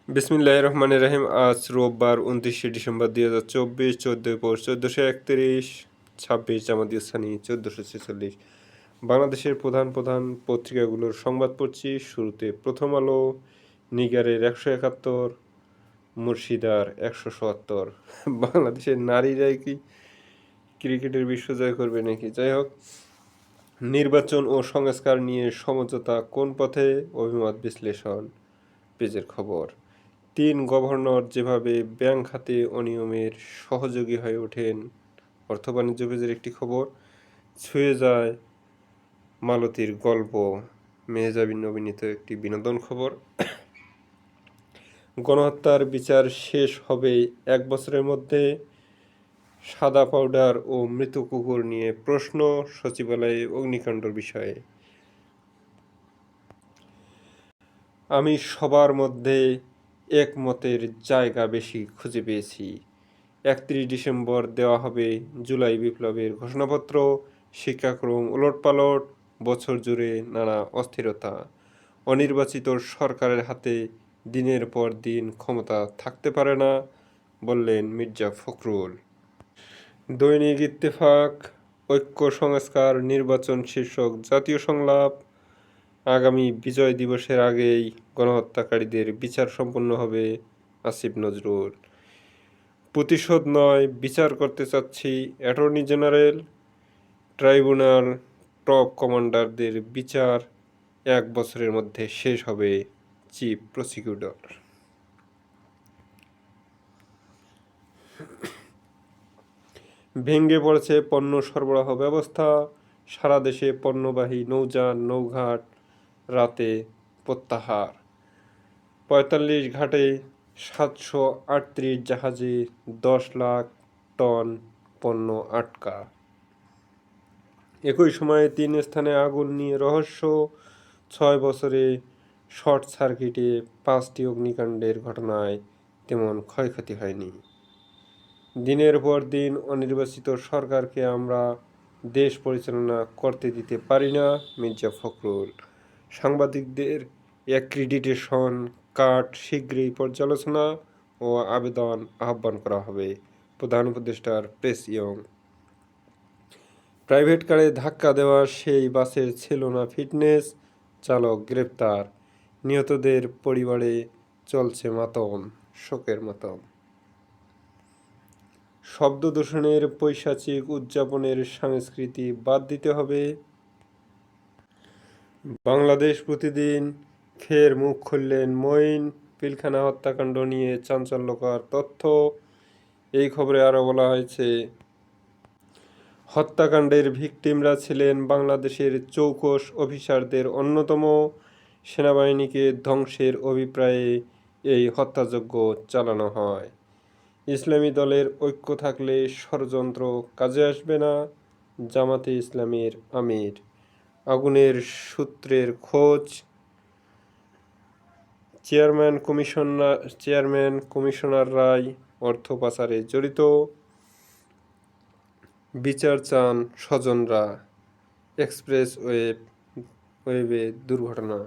বিসমিল্লাহির রহমানির রহিম। আজ রোববার 29শে ডিসেম্বর 2024, 14 পৌষ 1431, 26 জামাদি ইসলামী 1446। বাংলাদেশের প্রধান প্রধান পত্রিকাগুলোর সংবাদ পড়ছি। শুরুতে প্রথম আলো, নিগারের 171, মুর্শিদার 177। বাংলাদেশের নারীরাই কি ক্রিকেটের বিশ্ব জয় করবে নাকি? যাই হোক, নির্বাচন ও সংস্কার নিয়ে সমঝোতা কোন পথে, অভিমত বিশ্লেষণ পেজের খবর। 3 গভর্নর যেভাবে ব্যাংক খাতে অনিয়মের সহযোগী হয়ে ওঠেন, অর্থ বাণিজ্য পেজের একটি খবর। ছুঁয়ে যায় মালতীর গল্প, মেহজাবিন অভিনীত একটি বিনোদন খবর। গণহত্যার বিচার শেষ হবে 1 বছরের মধ্যে, সাদা পাউডার ও মৃত কুকুর নিয়ে প্রশ্ন সচিবালয়ে অগ্নিকাণ্ডের বিষয়ে। আমি সবার মধ্যে একমতের জায়গা বেশি খুঁজে পেয়েছি। 31 ডিসেম্বর দেওয়া হবে জুলাই বিপ্লবের ঘোষণাপত্র। শিক্ষাক্রম ওলটপালট, বছর জুড়ে নানা অস্থিরতা। অনির্বাচিত সরকারের হাতে দিনের পর দিন ক্ষমতা থাকতে পারে না, বললেন মির্জা ফখরুল। দৈনিক ইত্তেফাক, ঐক্য সংস্কার নির্বাচন শীর্ষক জাতীয় সংলাপ। আগামী বিজয় দিবসের আগেই গণহত্যাকারীদের বিচার সম্পন্ন হবে, আসিফ নজরুল। প্রতিশোধ নয়, বিচার করতে চাচ্ছি, অ্যাটর্নি জেনারেল। ট্রাইব্যুনাল টপ কমান্ডারদের বিচার 1 বছরের মধ্যে শেষ হবে, চিফ প্রসিকিউটর। ভেঙে পড়েছে পণ্য সরবরাহ ব্যবস্থা, সারা দেশে পণ্যবাহী নৌযান নৌঘাট রাতে প্রত্যাহার। 45 ঘাটে 738 জাহাজে 10 লাখ টন পণ্য আটকা। একই সময়ে 3 স্থানে আগুন নিয়ে রহস্য, 6 বছরে শর্ট সার্কিটে 5টি অগ্নিকাণ্ডের ঘটনায় তেমন ক্ষয়ক্ষতি হয়নি। দিনের পর দিন অনির্বাচিত সরকারকে আমরা দেশ পরিচালনা করতে দিতে পারি না, মির্জা ফখরুল। সাংবাদিকদের অ্যাক্রিডিটেশন কার্ড শীঘ্রই পর্যালোচনা ও আবেদন আহ্বান করা হবে, প্রধান উপদেষ্টার প্রেস ইয়ং। প্রাইভেট কারে ধাক্কা দেওয়া সেই বাসের ছিল না ফিটনেস, চালক গ্রেপ্তার। নিহতদের পরিবারে চলছে মাতম, শোকের মাতম। শব্দ দূষণের পৈশাচিক উদযাপনের সংস্কৃতি বাদ দিতে হবে। বাংলাদেশ প্রতিদিন ফের মুখ খুললেন মঈন, পিলখানা হত্যাকাণ্ড নিয়ে চাঞ্চল্যকর তথ্য। এই খবরে আরও বলা হয়েছে, হত্যাকাণ্ডের ভিকটিমরা ছিলেন বাংলাদেশের চৌকস অফিসারদের অন্যতম। সেনাবাহিনীকে ধ্বংসের অভিপ্রায়ে এই হত্যাযজ্ঞ চালানো হয়। ইসলামী দলের ঐক্য থাকলে ষড়যন্ত্র কাজে আসবে না, জামাতে ইসলামীর আমির। আগুনের সূত্রের খোঁজ, চেয়ারম্যান কমিশনার রায় অর্থ পাচারে জড়িত, বিচার চান স্বজনরা। এক্সপ্রেস ওয়েবে দুর্ঘটনা,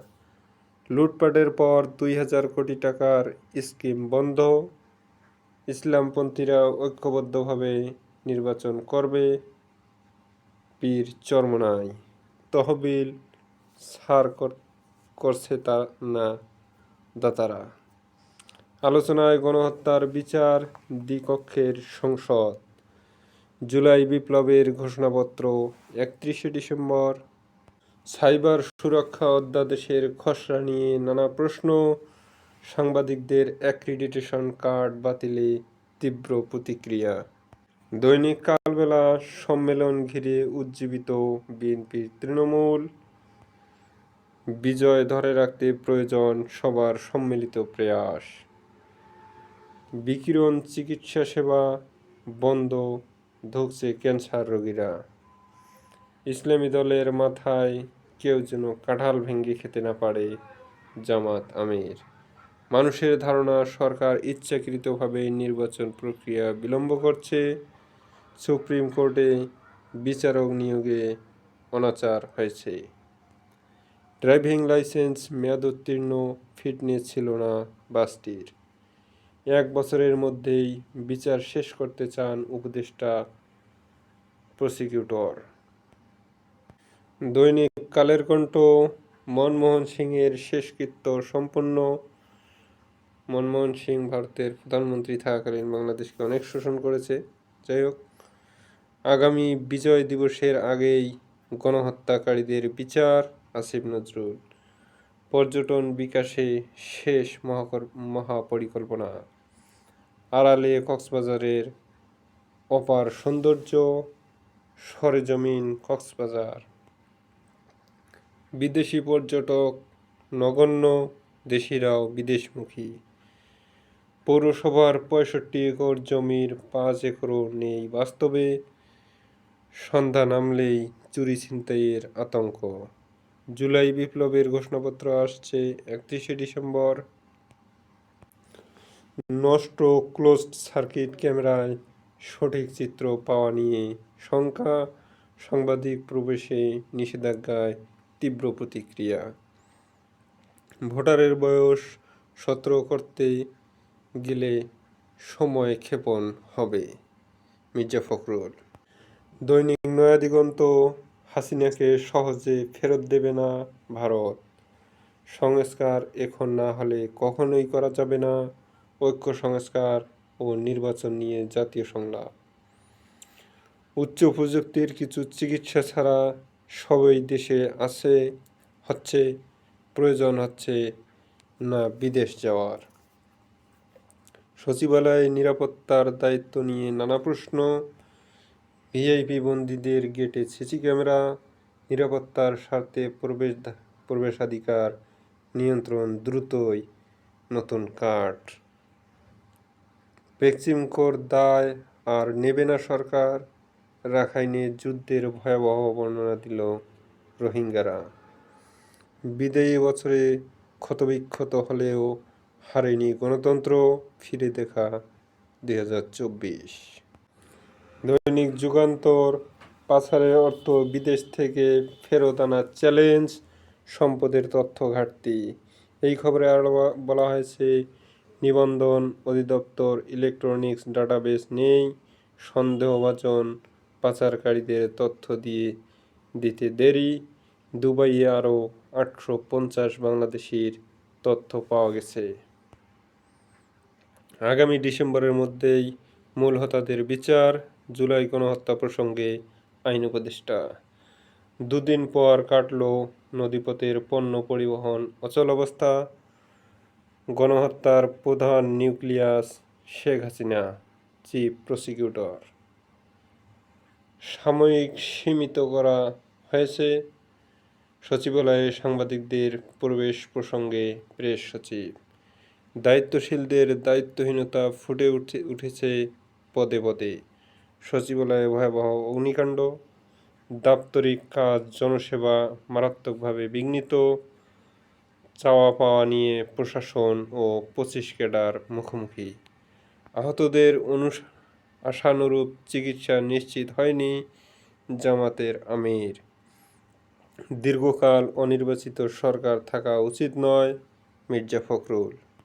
লুটপাটের পর 2000 কোটি টাকার স্কিম বন্ধ। ইসলামপন্থীরা ঐক্যবদ্ধভাবে নির্বাচন করবে, পীর চরমনাই। তহবিল ছাড় করছে তা না দাতারা। আলোচনায় গণহত্যার বিচার, দ্বিকক্ষের সংসদ। জুলাই বিপ্লবের ঘোষণাপত্র 31 ডিসেম্বর। সাইবার সুরক্ষা অধ্যাদেশের খসড়া নিয়ে নানা প্রশ্ন। সাংবাদিকদের অ্যাক্রিডিটেশন কার্ড বাতিলে তীব্র প্রতিক্রিয়া। দৈনিক কালবেলা সম্মেলন ঘিরে উজ্জীবিত বিএনপির তৃণমূল। বিজয় ধরে রাখতে প্রয়োজন সবার সম্মিলিত প্রয়াস। বিকিরণ চিকিৎসা সেবা বন্ধ, ধুঁকছে ক্যান্সার রোগীরা। ইসলামী দলের মাথায় কেউ যেন কাঁঠাল ভেঙে খেতে না পারে, জামাত আমির। মানুষের ধারণা সরকার ইচ্ছাকৃতভাবে নির্বাচন প্রক্রিয়া বিলম্ব করছে। সুপ্রিম কোর্টে বিচারক নিয়োগে অনাচার হয়েছে। ড্রাইভিং লাইসেন্স মেয়াদোত্তীর্ণ, ফিটনেস ছিল না বাসটির। 1 বছরের মধ্যেই বিচার শেষ করতে চান উপদেষ্টা প্রসিকিউটর। দৈনিক কালের কণ্ঠ, মনমোহন সিংয়ের শেষকৃত্য সম্পন্ন। মনমোহন সিং ভারতের প্রধানমন্ত্রী থাকাকালীন বাংলাদেশকে অনেক শোষণ করেছে। যাই হোক, আগামী বিজয় দিবসের আগেই গণহত্যাকারীদের বিচার। আসিফ নজরুল। পর্যটন বিকাশে শেষ মহাপরিকল্পনা। আড়ালে কক্সবাজারের অপার সৌন্দর্য, সরেজমিন কক্সবাজার। বিদেশি পর্যটক নগণ্য, দেশিরাও বিদেশমুখী। পৌরসভার 65 একর জমির 5 একরও নেই বাস্তবে। সন্ধ্যা নামলেই চুরি ছিনতাইয়ের আতঙ্ক। জুলাই বিপ্লবের ঘোষণাপত্র আসছে 31শে ডিসেম্বর। নষ্ট ক্লোজড সার্কিট ক্যামেরায় সঠিক চিত্র পাওয়া নিয়ে শঙ্কা। সাংবাদিক প্রবেশে নিষেধাজ্ঞায় তীব্র প্রতিক্রিয়া। ভোটারের বয়স 17 করতে গেলে সময় ক্ষেপণ হবে, মির্জা ফখরুল। দৈনিক নয়া দিগন্ত, হাসিনাকে সহজে ফেরত দেবে না ভারত। সংস্কার এখন না হলে কখনোই করা যাবে না। ঐক্য সংস্কার ও নির্বাচন নিয়ে জাতীয় সংলাপ। উচ্চ প্রযুক্তির কিছু চিকিৎসা ছাড়া সবই দেশে হচ্ছে, প্রয়োজন হচ্ছে না বিদেশ যাওয়ার। সচিবালয়ে নিরাপত্তার দায়িত্ব নিয়ে নানা প্রশ্ন। ভিআইপি বন্দীদের গেটে সিসি ক্যামেরা। নিরাপত্তার স্বার্থে প্রবেশাধিকার নিয়ন্ত্রণ দ্রুতই নতুন কার্ড। ভ্যাকসিন কর দায় আর নেবে না সরকার। রাখাইনে যুদ্ধের ভয়াবহ বর্ণনা দিল রোহিঙ্গারা। বিদায়ী বছরে ক্ষতবিক্ষত হলেও হারেনি গণতন্ত্র, ফিরে দেখা 2024। দৈনিক যুগান্তর, পাচারের অর্থ বিদেশ থেকে ফেরত আনা চ্যালেঞ্জ, সম্পদের তথ্য ঘাটতি। এই খবরে আরও বলা হয়েছে, নিবন্ধন অধিদপ্তর ইলেকট্রনিক্স ডাটাবেস নেই। সন্দেহভাজন পাচারকারীদের তথ্য দিতে দেরি। দুবাইয়ে আরও 850 বাংলাদেশির তথ্য পাওয়া গেছে। আগামী ডিসেম্বরের মধ্যেই মূল হোতাদের বিচার। জুলাই গণহত্যা প্রসঙ্গে আইন উপদেষ্টা। দুদিন পর কাটল নদীপথের পণ্য পরিবহন অচলাবস্থা। গণহত্যার প্রধান nucleus Sheikh Hasina, chief prosecutor. সাময়িক সীমিত করা হয়েছে সচিবালয়ে সাংবাদিকদের প্রবেশ প্রসঙ্গে প্রেস সচিব। দায়িত্বশীলদের দায়িত্বহীনতা ফুটে উঠেছে পদে পদে। সচিবালয়ে ভয়াবহ অগ্নিকাণ্ড। দাপ্তরিক কাজ, জনসেবা মারাত্মকভাবে বিঘ্নিত। চাওয়া পাওয়া নিয়ে প্রশাসন ও 25 ক্যাডার মুখোমুখি। আহতদের আশানুরূপ চিকিৎসা নিশ্চিত হয়নি জামাতের আমির। দীর্ঘকাল অনির্বাচিত সরকার থাকা উচিত নয়, মির্জা ফখরুল।